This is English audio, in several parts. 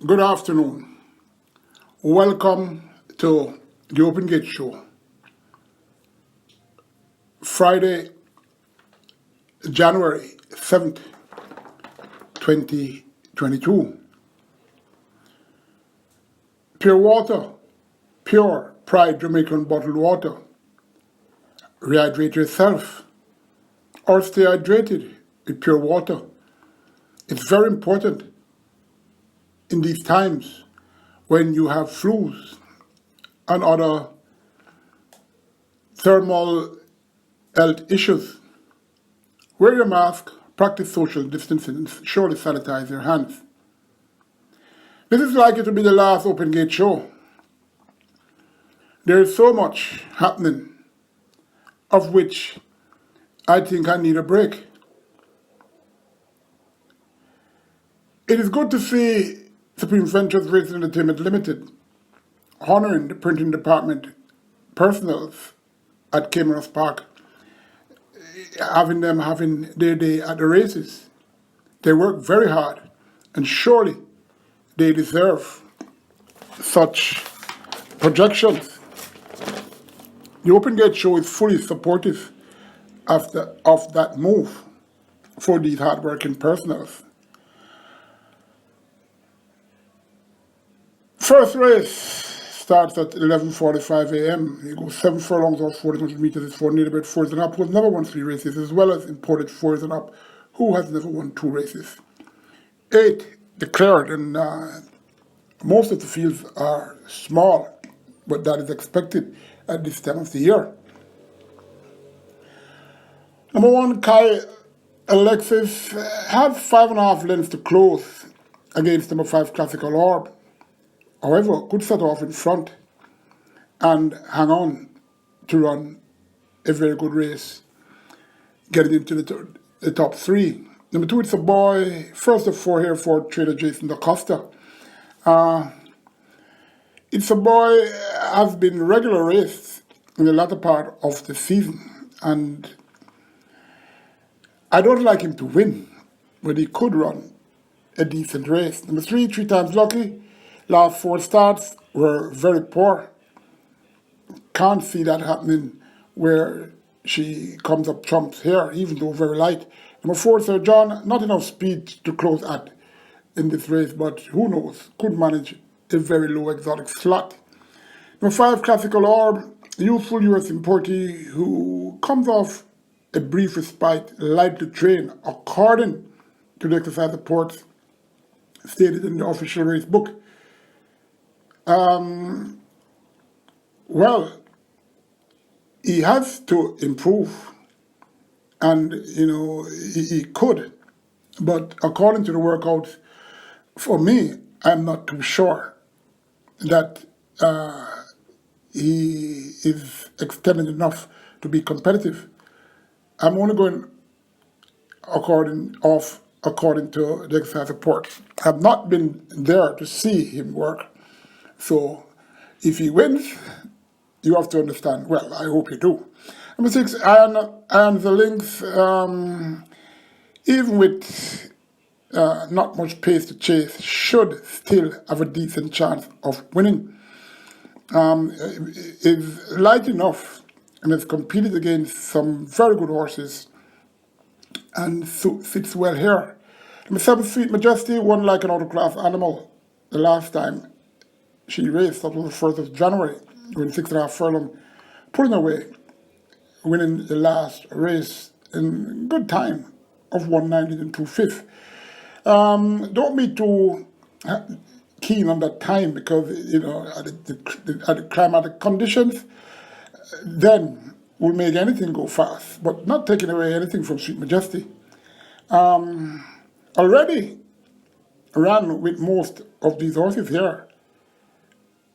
Good afternoon. Welcome to the Open Gate Show. Friday, January 7th, 2022. Pure water, pure Pride Jamaican bottled water. Rehydrate yourself or stay hydrated with pure water. It's very important in these times when you have flus and other thermal health issues. Wear your mask, practice social distancing, and surely sanitize your hands. This is likely to be the last Open Gate show. There is so much happening, of which I think I need a break. It is good to see Supreme Ventures Racing Entertainment Limited honoring the printing department personnel at Caymanas Park, having their day at the races. They work very hard, and surely they deserve such projections. The Open Gate Show is fully supportive of that move for these hardworking personnel. First race starts at 11:45 a.m. It goes 7 furlongs or 1,400 meters. It's for native bred fours and up, who has never won 3 races, as well as imported fours and up, who has never won 2 races. 8 declared, and most of the fields are small, but that is expected at this time of the year. Number 1, Kai Alexis had 5.5 lengths to close against number 5, Classical Orb. However, could set off in front and hang on to run a very good race, getting into the top 3. Number 2, it's a boy, first of 4 here for trader Jason DaCosta. It's a boy has been regular race in the latter part of the season, and I don't like him to win, but he could run a decent race. Number 3, 3 times lucky. Last 4 starts were very poor. Can't see that happening where she comes up trumps here, even though very light. Number 4, Sir John, not enough speed to close at in this race, but who knows, could manage a very low exotic slot. Number 5, Classical Orb, youthful US importee who comes off a brief respite, light to train, according to the exercise reports stated in the official race book. Well, he has to improve, and he could, but according to the workouts, for me, I'm not too sure that he is extended enough to be competitive. I'm only going according to the exercise report. I've not been there to see him work. So if he wins, you have to understand. Well, I hope you do. Number 6, Iron the Lynx, even with not much pace to chase, should still have a decent chance of winning. Is light enough and has competed against some very good horses and fits well here. Number 7, Sweet Majesty, won like an autoclass animal the last time she raced. That was the 1st of January, winning 6.5 furlong, pulling away, winning the last race in good time of 1:19 and 2/5. Don't be too keen on that time because at the climatic conditions, then will make anything go fast, but not taking away anything from Sweet Majesty. Already ran with most of these horses here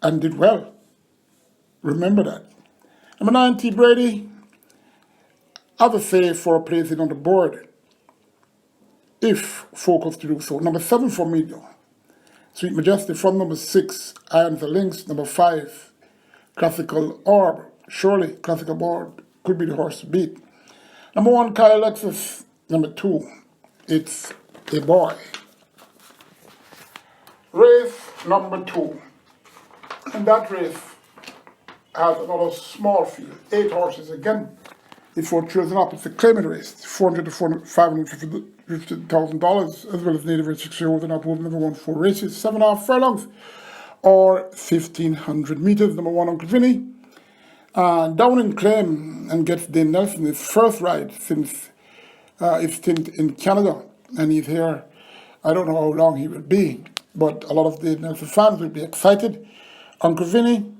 and did well. Remember that. Number 9, T. Brady, have a say for placing on the board if focused to do so. Number 7 for me, though. Sweet Majesty from number 6, Iron the Lynx. Number 5, Classical Orb. Surely Classical Orb could be the horse to beat. Number 1, Kyle Alexis. Number 2, it's a boy. Race number 2. And that race has another small field, 8 horses again. It's for choosing up. It's a claimant race, $400 to $550,000, as well as native race shareholder and approved number 1 4 races, 7.5 furlongs, or 1,500 meters. Number 1, Uncle Vinny. Down in claim and gets Dane Nelson his first ride since his stint in Canada, and he's here. I don't know how long he will be, but a lot of Dane Nelson fans will be excited. Uncle Vinny,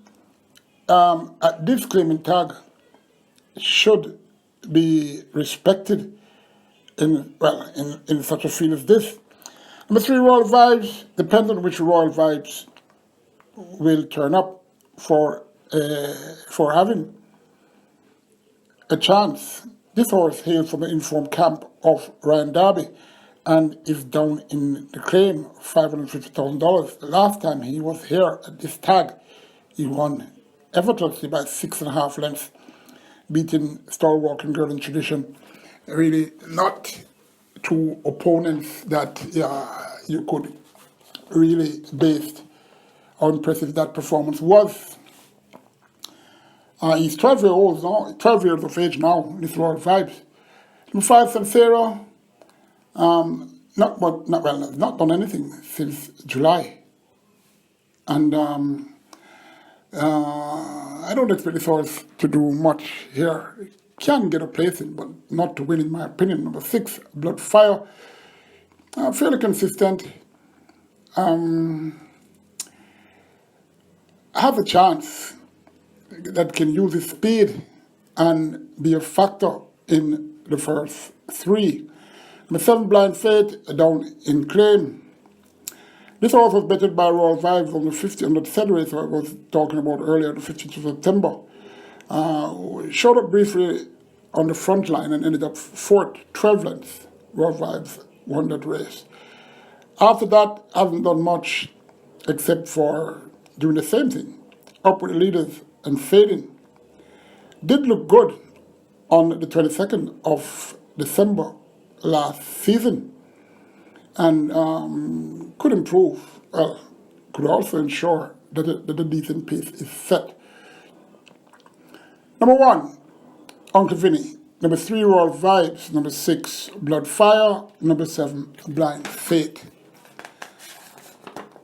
at this claiming tag, should be respected in such a field as this. Number 3, Royal Vibes. Depends on which Royal Vibes will turn up for having a chance. This horse hails from the informed camp of Ryan Darby and is down in the claim, $550,000. The last time he was here at this tag, he won effortlessly by 6.5 lengths, beating Star Walking Girl in Tradition. Really not two opponents that you could really base how impressive that performance was. He's 12 years old now, 12 years of age now, this Royal Vibes. Number 5, Samsera, not done anything since July. And I don't expect this horse to do much here. Can get a placing, but not to win, in my opinion. Number 6, Bloodfire, fairly consistent. Have a chance that can use his speed and be a factor in the first 3. Number 7, Blind Fate, down in claim. This horse was betted by Royal Vibes on the 50 on the third race I was talking about earlier, the 15th of September. Showed up briefly on the front line and ended up 4th, 12 lengths. Royal Vibes won that race. After that, hasn't done much except for doing the same thing. Up with the leaders and fading. Did look good on the 22nd of December last season, and could improve. Could also ensure that a decent pace is set. Number 1, Uncle Vinny. Number 3, Royal Vibes. Number 6, Bloodfire. Number 7, Blind Fate.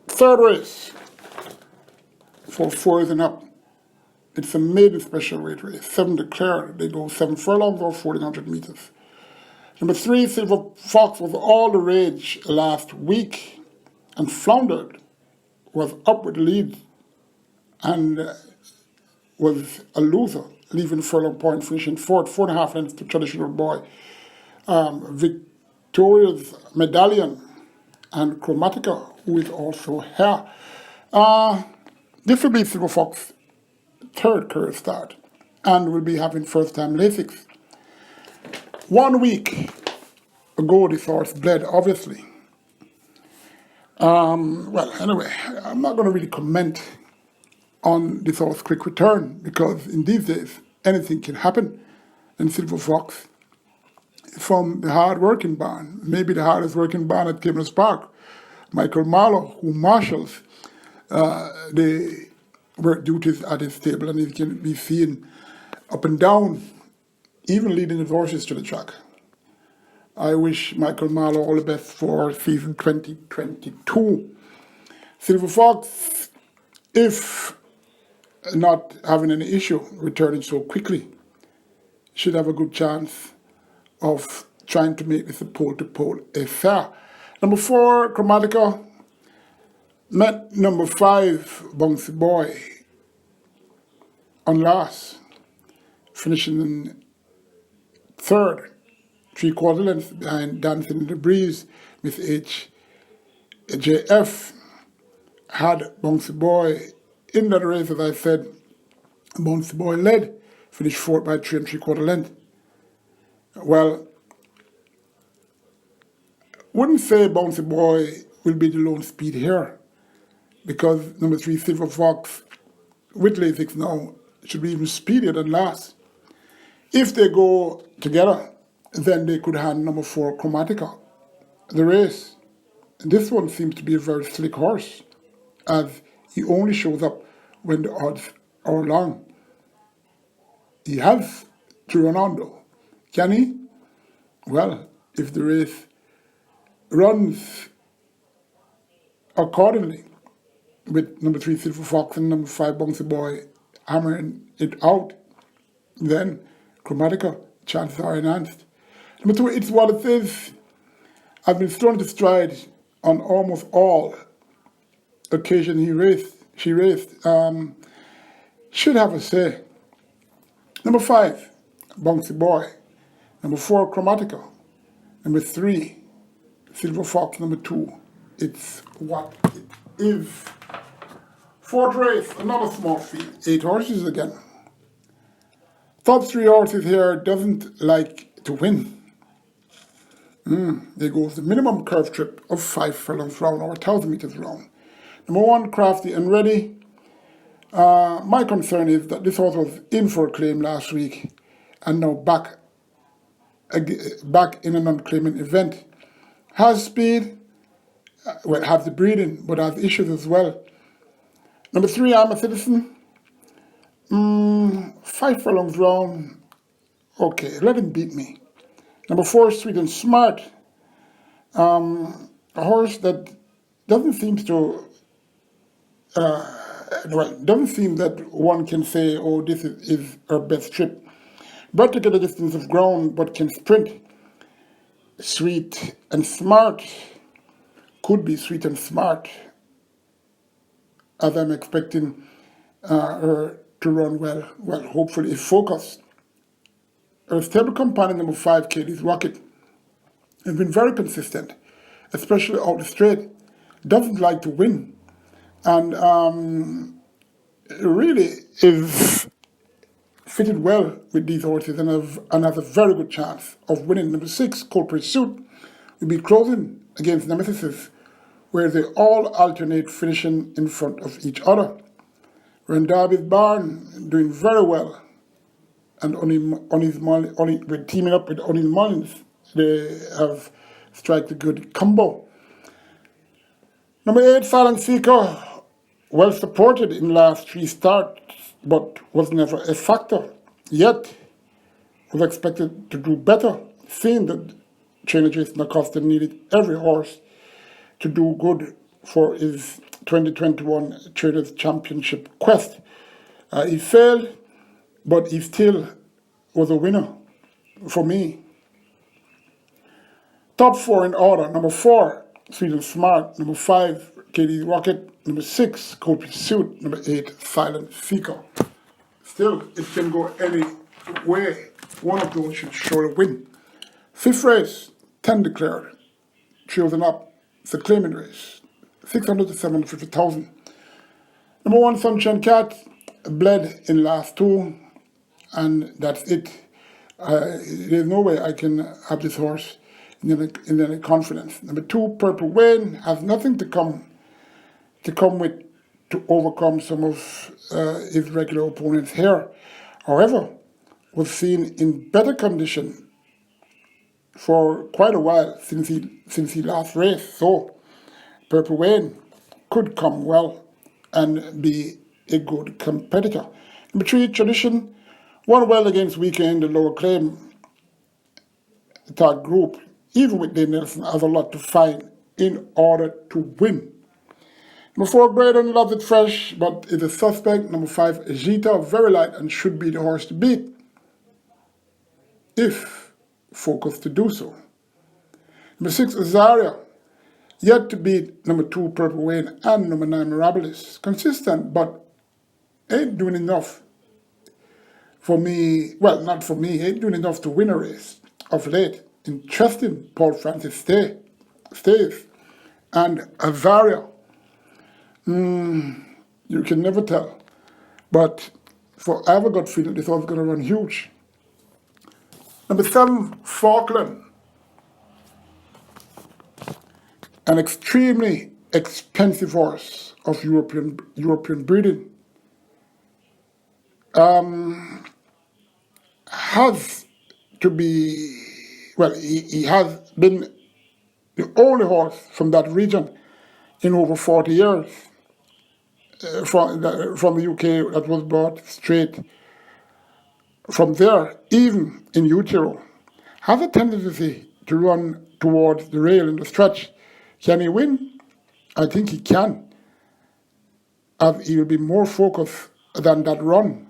Third race for 4s and up. It's a maiden special weight race. 7 declared. They go 7 furlongs or 1,400 meters. Number 3, Silver Fox, was all the rage last week and floundered. Was up with the lead and was a loser, leaving furlong point, finishing 4th, 4.5 lengths to Traditional Boy. Victoria's Medallion and Chromatica, who is also here. This will be Silver Fox 3rd career start and will be having first-time Lasix. 1 week ago, this horse bled, obviously. Anyway, I'm not going to really comment on this horse's quick return because in these days, anything can happen. And Silver Fox, from the hard-working barn, maybe the hardest-working barn at Caymanas Park, Michael Marlowe, who marshals the work duties at his stable, and he can be seen up and down, even leading his horses to the track. I wish Michael Marlowe all the best for season 2022. Silver Fox, if not having any issue returning so quickly, should have a good chance of trying to make this a pole-to-pole affair. Number 4, Chromatica, met number 5, Bouncy Boy, on last, finishing in 3rd, 3/4 lengths behind Dancing in the Breeze. Miss HJF had Bouncy Boy in that race, as I said. Bouncy Boy led, finished 4th by 3 3/4 lengths. Well, wouldn't say Bouncy Boy will be the lone speed here, because number 3, Silver Fox, with Lasix now, should be even speedier than last. If they go together, then they could hand number 4, Chromatica the race. This one seems to be a very slick horse, as he only shows up when the odds are long. He has to run on though. Can he? Well, if the race runs accordingly, with number 3 Silver Fox and number 5 Bouncy Boy hammering it out, then Chromatica, chances are enhanced. Number 2, It's What It Is, has been thrown to stride on almost all occasions she raced. Should have a say. Number 5, Bouncy Boy. Number 4, Chromatica. Number 3, Silver Fox. Number 2, It's What It Is. Fourth race, another small field, 8 horses again. Top 3 horses here doesn't like to win. There goes the minimum curve trip of 5 furlongs round or 1,000 meters round. Number 1, Crafty and Ready. My concern is that this horse was in for a claim last week and now back in an unclaiming event. Has speed, has the breeding, but has issues as well. Number 3, I'm a Citizen. 5 furlongs round. Okay, let him beat me. Number 4, Sweet and Smart. A horse that doesn't seem that one can say, oh, this is her best trip. But to get a distance of ground, but can sprint. Sweet and Smart. Could be Sweet and Smart, as I'm expecting her to run well. Well, hopefully if focused. Her stable companion, number 5, Katie's Rocket, has been very consistent, especially out the straight. Doesn't like to win. And really is fitted well with these horses and has a very good chance of winning. Number 6, Cold Pursuit, will be closing against Nemesis, where they all alternate finishing in front of each other. Rendarby's Barn doing very well, and with teaming up with O'Neill Mullins, they have struck a good combo. Number 8, Silent Seeker, well supported in last 3 starts, but was never a factor. Yet, was expected to do better, seeing that trainer Jason Acosta needed every horse to do good for his 2021 Traders Championship quest. He failed, but he still was a winner for me. Top 4 in order. Number 4, Sweet and Smart. Number 5, Katie's Rocket. Number 6, Cold Pursuit. Number 8, Silent Seeker. Still, it can go any way. One of those should surely win. 5th race, 10 declared. Chosen up. It's a claiming race. 600 to 750,000. Number 1, Sunshine Cat, bled in last 2, and that's it. There's no way I can have this horse in any confidence. Number 2, Purple Wayne, has nothing to come with to overcome some of his regular opponents here. However, was seen in better condition for quite a while since he last raced. So Purple Wayne could come well and be a good competitor. Number 3, Tradition, won well against Weekend, the lower claim tag group. Even with Dave Nelson, has a lot to find in order to win. Number 4, Braden, loves it fresh, but is a suspect. Number 5, Jita, very light and should be the horse to beat, if focused to do so. Number 6, Azaria, yet to beat number 2, Purple Wayne, and number 9, Mirabilis. Consistent, but ain't doing enough for me. Well, not for me, ain't doing enough to win a race of late. Interesting, Paul Francis stays. And Azaria, you can never tell. But I have a gut feeling this one's going to run huge. Number 7, Falkland, an extremely expensive horse of European breeding. Has to be, well, he has been the only horse from that region in over 40 years from the UK that was brought straight from there, even in utero, has a tendency to run towards the rail in the stretch. Can he win? I think he can, as he will be more focused than that run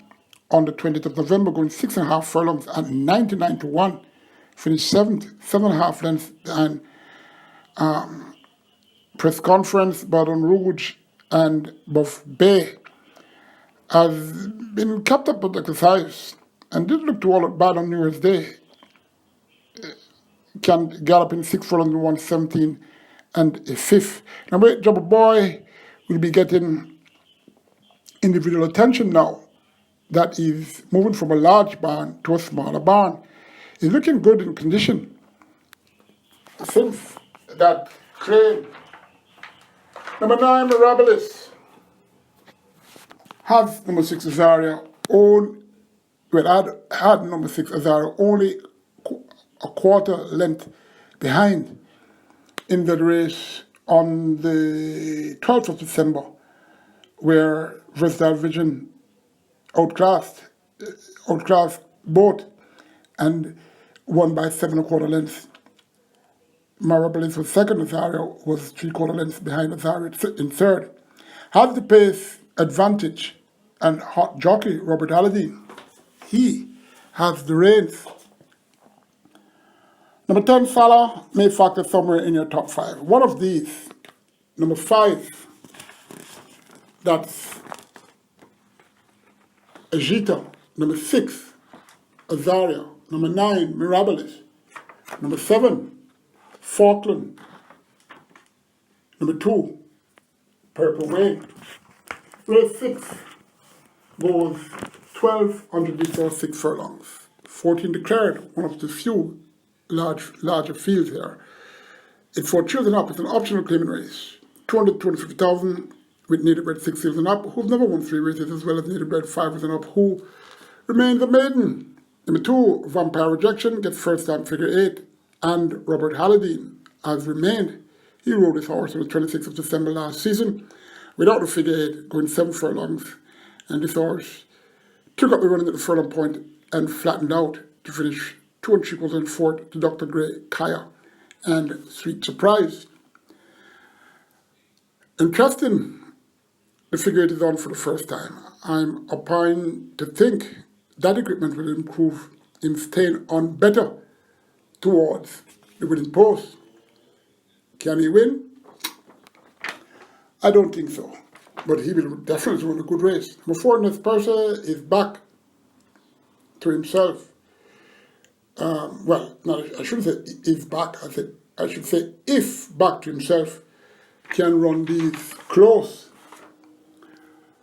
on the 20th of November, going 6.5 furlongs at 99 to 1, finished 7.5 lengths behind Press Conference, Baton Rouge, and Buff Bay, has been kept up with exercise and didn't look too all that bad on New Year's Day. Can gallop in 6 furlongs in 117 and a fifth. Now, wait, Jumbo Boy will be getting individual attention now that he's moving from a large barn to a smaller barn. He's looking good in condition since that claim. Number 9, Mirabilis, has number 6, Azaria, had number 6, Azaria, only a quarter length behind in the race on the 12th of December, where Versatile Vision outclassed both and won by 7.25 lengths. Mirabilis was second, Azaria was 3/4 lengths behind Azaria in third. Has the pace advantage, and hot jockey Robert Halladine, he has the reins. Number 10, Salah, may factor somewhere in your top 5. One of these, number 5, that's Agita. Number 6, Azaria. Number 9, Mirabilis. Number 7, Falkland. Number 2, Purple Wayne. Race 6 goes 1,200 meters or 6 furlongs. 14 declared, one of the few larger fields here. It's for children up. It's an optional claiming race. 250,000 with native bred 6 years and up, who's never won 3 races, as well as native bred 5 years and up, who remains a maiden. Number 2, Vampire Rejection, gets first time figure 8, and Robert Halladine has remained. He rode his horse on the 26th of December last season without the figure 8, going 7 furlongs, and this horse took up the running at the furlong point and flattened out to finish 2 3/4 and 4th to Dr. Gray, Kaya, and Sweet Surprise. Interesting, the figure 8 is on for the first time. I'm applying to think that equipment will improve him staying on better towards the winning post. Can he win? I don't think so, but he will definitely run a good race. Number 4, Nespersa, is back to himself. I shouldn't say is back. I should say if back to himself, can run these close.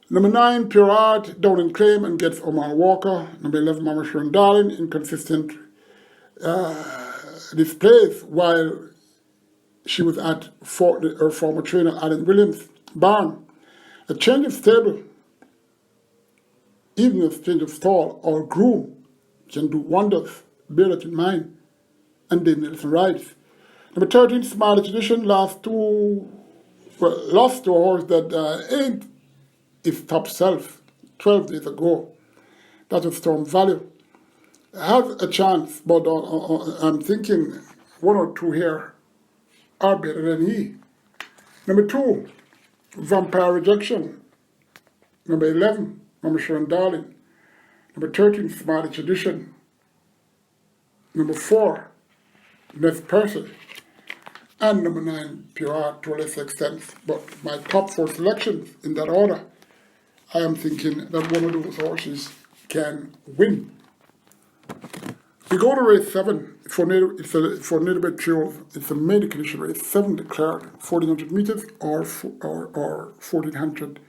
Number 9, Pure Art, down in claim and gets Omar Walker. Number 11, Mama Sharon Darling, inconsistent displays while she was at her former trainer Alan Williams' barn. A change of stable, even a change of stall or groom, can do wonders. Bear that in mind. And Dave Nelson rides. Number 13, Smart Tradition, lost to a horse that ain't his top self 12 days ago. That was Storm Value. Has a chance, but I'm thinking 1 or 2 here are better than he. Number 2, Vampire Rejection. Number 11, Mama Sharon Darling. Number 13, Smart Tradition. Number 4, Nespersa. And number 9, Pure Art to a lesser extent. But my top 4 selections in that order, I am thinking that one of those horses can win. We go to race 7. For native bred trios, it's a maiden condition race. 7 declared, 1,400 meters or 1,400.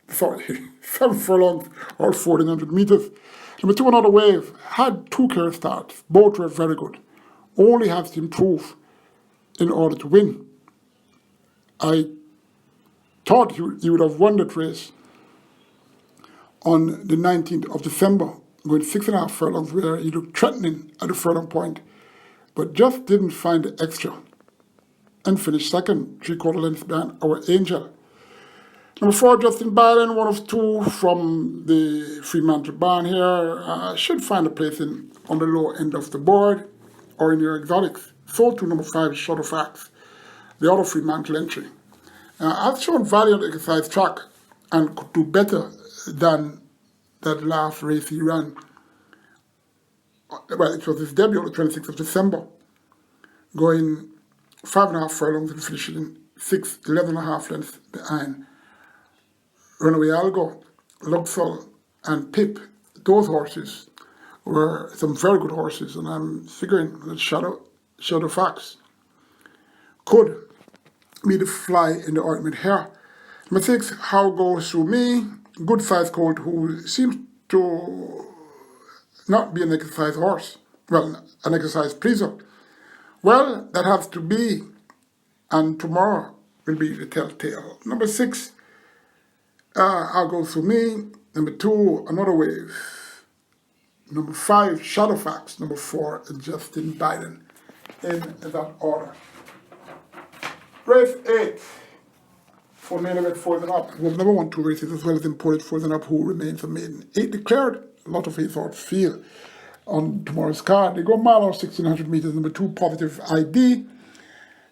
7 furlongs or 1,400 meters. Number 2, Another Wave, had 2 clear starts. Both were very good. Only has to improve in order to win. I thought he would have won that race on the 19th of December, going 6.5 furlongs, where he looked threatening at the furlong point, but just didn't find the extra. and finished second, 3/4 lengths behind Our Angel. Number 4, Justin Byron, one of two from the Fremantle barn here, should find a place on the low end of the board or in your exotics. So to number 5, Short of Facts, the other Fremantle entry. I've shown value on the exercise track and could do better than that last race he ran. Well, it was his debut on the 26th of December, going 5.5 furlongs and finishing 11.5 lengths behind Runaway Algo, Luxol, and Pip. Those horses were some very good horses, and I'm figuring that Shadow Fox could be the fly in the ointment here. Number 6, How Goes Through Me, good size colt who seems to not be an exercise horse, well, an exercise pleaser. Well, that has to be, and tomorrow will be the telltale. Number 6, How Goes Through Me. Number 2, Another Wave. Number 5, Shadow Fox. Number 4, Justin Biden. In that order. Race 8. For main event 4 and up. We've never won 2 races as well as imported 4 and up who remains a maiden. 8 declared. A lot of his odds feel on tomorrow's card. They go mile or 1600 meters. Number 2, Positive ID.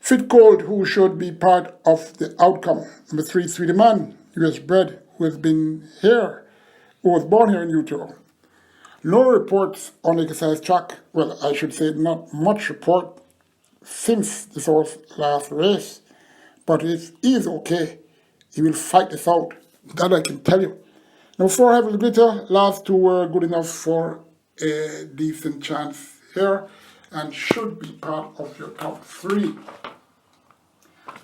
Fit Cold, who should be part of the outcome. Number 3, Sweetie Man, US bred, who has been here, who was born here in Utah. No reports on the exercise track. Well, I should say not much report since this horse last race. But if he is okay, he will fight this out. That I can tell you. Number 4, Heavenly Glitter. Last 2 were good enough for a decent chance here and should be part of your top 3.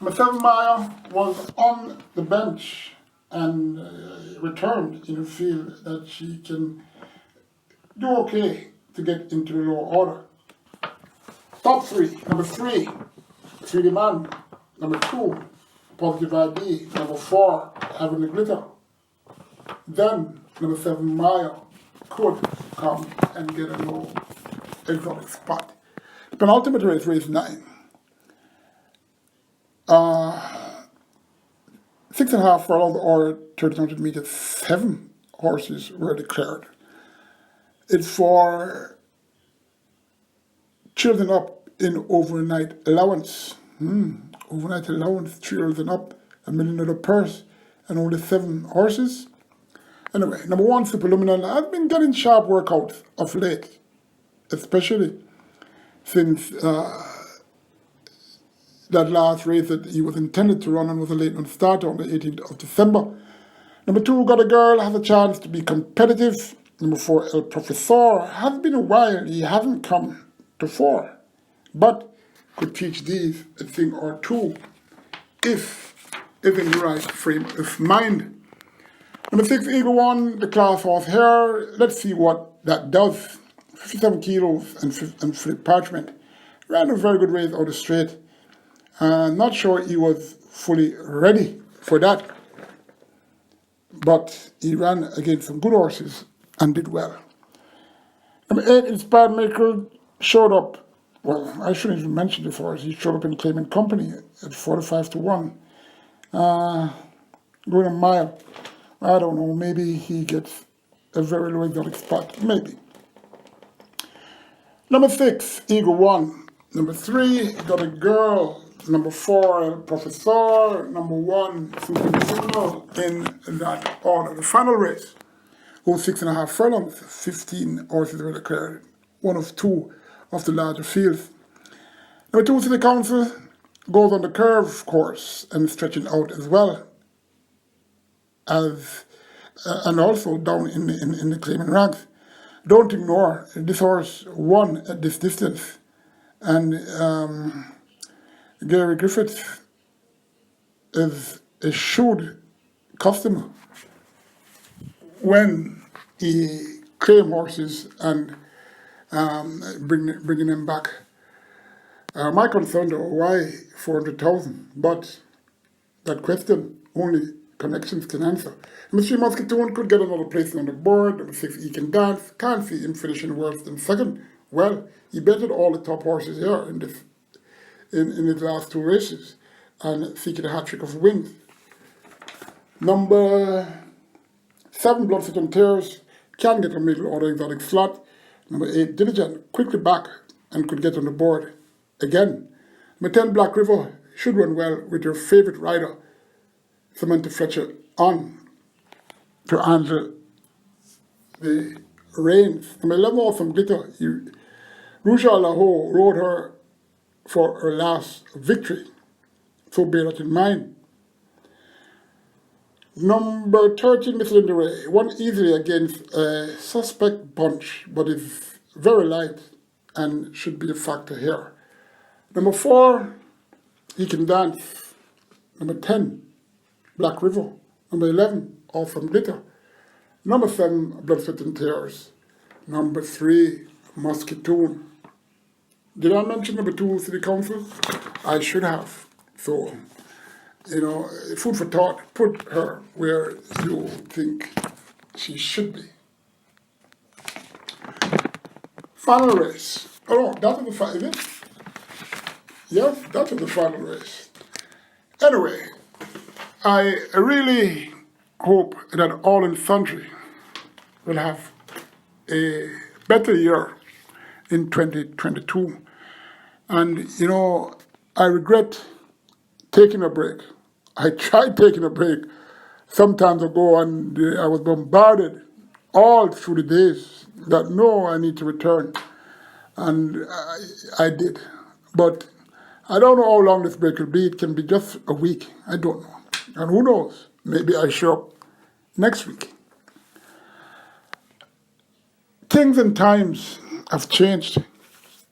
Number 7, Maya, was on the bench and returned in a field that she can do okay to get into the lower order. Top 3. Number 3, 3D Man. Number 2, Positive ID. Number 4, Having the Glitter. Then, number 7, Maya, could come and get a low exotic spot. The penultimate race, race 9. 6.5 furlongs or 1,300 meters, 7 horses were declared. It's for children up in overnight allowance. Overnight allowance, children up, $1 million purse, and only 7 horses. Anyway, number 1, Superluminal, has been getting sharp workouts of late, especially since that last race that he was intended to run and was a late on starter on the 18th of December. Number 2, Got a Girl, has a chance to be competitive. Number 4, El Professor, has been a while, he hasn't come to 4, but could teach these a thing or two if it's in the right frame of mind. Number 6, Eagle One, the class horse here. Let's see what that does. 57 kilos and flip parchment. Ran a very good race out of straight. Not sure he was fully ready for that. But he ran against some good horses and did well. Number 8, Inspired Miracle, showed up. Well, I shouldn't even mention this horse. He showed up in Cayman Company at 45 to 1. Going a mile. I don't know, maybe he gets a very low exotic spot. Maybe. Number 6, Eagle One. Number 3, Got a Girl. Number 4, El Professor. Number 1, Super in that order. The final race, 6.5 furlongs, 15 horses were declared. 1 of 2 of the larger fields. Number 2, City Council, goes on the curve course and stretching out as well. As and also down in the claiming ranks. Don't ignore, this horse won at this distance. And Gary Griffiths is a shrewd customer when he claim horses and bringing them back. My concern though, why 400,000? But that question only connections can answer. Number 3, Muscatoon could get another place on the board. Number 6, He Can Dance. Can't see him finishing worse than second. Well, he betted all the top horses here in in his last two races and seeking a hat-trick of wins. Number 7, Blood, Sweat and Tears, can get a middle order exotic slot. Number 8, Diligent, quickly back and could get on the board again. Number 10, Black River, should run well with your favorite rider, Samantha Fletcher, on to handle the reins. Number 11, Awesome Glitter, Ruja Laho rode her for her last victory, so bear that in mind. Number 13, Miss Linda Ray, won easily against a suspect bunch, but is very light and should be a factor here. Number 4, He Can Dance. Number 10, Black River. Number 11, Awesome Glitter. Number 7, Blood, Sweat and Tears. Number 3, Muscatoon. Did I mention number 2, City Council? I should have. So, food for thought, put her where you think she should be. Final race. Oh, that is the final, is it? Yes, that is the final race. Anyway, I really hope that all in Sundry will have a better year in 2022. And, I regret taking a break. I tried taking a break some time ago, and I was bombarded all through the days that no, I need to return. And I did. But I don't know how long this break will be. It can be just a week. I don't know. And who knows? Maybe I show up next week. Things and times have changed.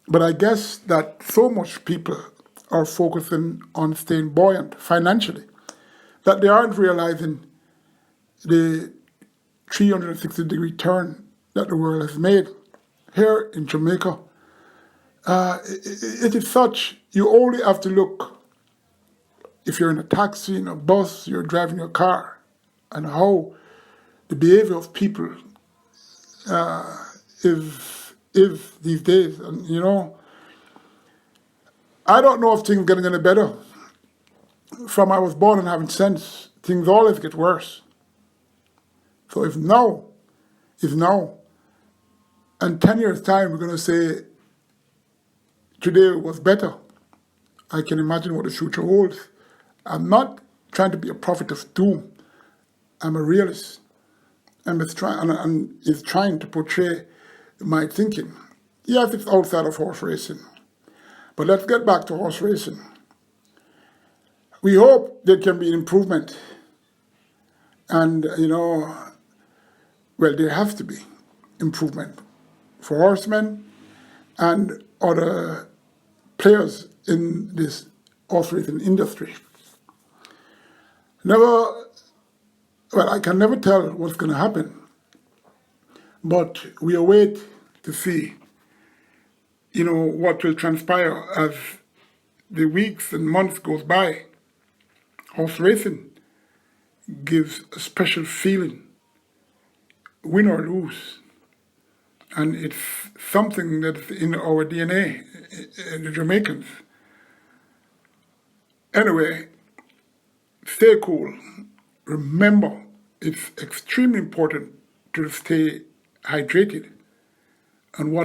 But I guess that so much people are focusing on staying buoyant financially that they aren't realizing the 360-degree turn that the world has made. Here in Jamaica, it is such, you only have to look, if you're in a taxi, in a bus, you're driving your car, and how the behavior of people is these days. And I don't know if things are getting any better. From I was born and having sense, things always get worse. So if now is now, and 10 years' time we're going to say today was better, I can imagine what the future holds. I'm not trying to be a prophet of doom. I'm a realist. And is trying to portray my thinking. Yes, it's outside of horse racing. But let's get back to horse racing. We hope there can be an improvement. And, there has to be improvement for horsemen and other players in this horse racing industry. I can never tell what's going to happen, but we await to see, what will transpire as the weeks and months goes by. Horse racing gives a special feeling, win or lose, and it's something that's in our DNA, the Jamaicans. Anyway, stay cool. Remember, it's extremely important to stay hydrated. And what